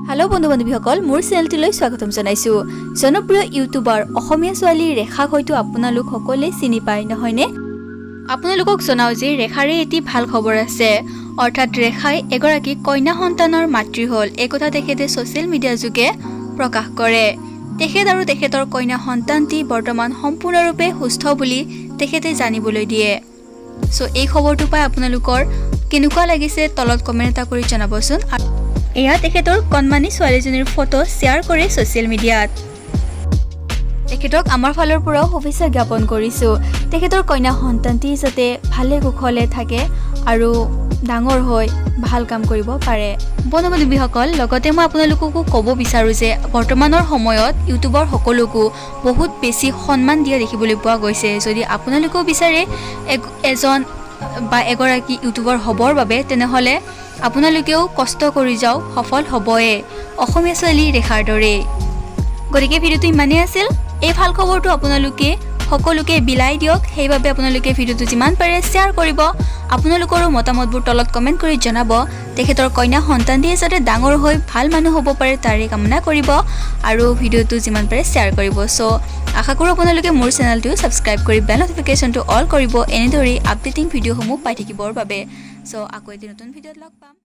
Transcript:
Hello बंधु बान्धवीসকল মোৰ চেনেলটোলৈ স্বাগতম জনাইছো। জনপ্ৰিয় ইউটিউবাৰ অসমীয়া ছোৱালী ৰেখাক হয়তো আপোনালোক সকলোৱে চিনি পায় নহয়নে? আপোনালোকক জনাও যে ৰেখাৰে এটি ভাল খবৰ আছে। অৰ্থাৎ ৰেখাই এগৰাকী কন্যা সন্তানৰ মাতৃ হ'ল। এই কথা তেখেতে ছ'চিয়েল মিডিয়া যোগে প্ৰকাশ কৰে। তেখেত আৰু তেখেতৰ কন্যা সন্তানটি বৰ্তমান সম্পূৰ্ণৰূপে সুস্থ বুলি তেখেতে জানিবলৈ দিয়ে। সো এই খবৰটো পাই আপোনালোকৰ কেনেকুৱা লাগিছে তলত কমেন্ট এটা কৰি জনাবচোন। এয়া তেখেতৰ কণমানি ছোৱালীজনীৰ ফটো শ্বেয়াৰ কৰে ছ'চিয়েল মিডিয়াত। তেখেতক আমাৰ ফালৰ পৰাও শুভেচ্ছা জ্ঞাপন কৰিছোঁ। তেখেতৰ কন্যা সন্তানটি যাতে ভালে কুশলে থাকে আৰু ডাঙৰ হৈ ভাল কাম কৰিব পাৰে। বন্ধু বান্ধৱীসকল, লগতে মই আপোনালোককো ক'ব বিচাৰোঁ যে বৰ্তমানৰ সময়ত ইউটিউবৰ সকলোকো বহুত বেছি সন্মান দিয়া দেখিবলৈ পোৱা গৈছে। যদি আপোনালোকেও বিচাৰে এজন বা এগৰাকী ইউটিউবাৰ হ'বৰ বাবে তেনেহ'লে আপোনালোকেও কষ্ট কৰি যাওক, সফল হ'বয়ে অসমীয়া ছোৱালী ৰেখাৰ দৰে। গতিকে ভিডিঅ'টো ইমানেই আছিল। এই ভাল খবৰটো আপোনালোকে সকলোকে বিলাই দিয়ক। সেইবাবে আপোনালোকে ভিডিঅ'টো যিমান পাৰে শ্বেয়াৰ কৰিব। আপোনালোকৰো মতামতবোৰ তলত কমেণ্ট কৰি জনাব। তেখেতৰ কন্যা সন্তানটিয়ে যাতে ডাঙৰ হৈ ভাল মানুহ হ'ব পাৰে তাৰে কামনা কৰিব আৰু ভিডিঅ'টো যিমান পাৰে শ্বেয়াৰ কৰিব। চ' আশা কৰোঁ আপোনালোকে মোৰ চেনেলটো ছাবস্ক্ৰাইব কৰি বেল নটিফিকেশ্যনটো অল কৰিব এনেদৰেই আপডেটিং ভিডিঅ'সমূহ পাই থাকিবৰ বাবে। চ' আকৌ এটি নতুন ভিডিঅ'ত লগ পাম।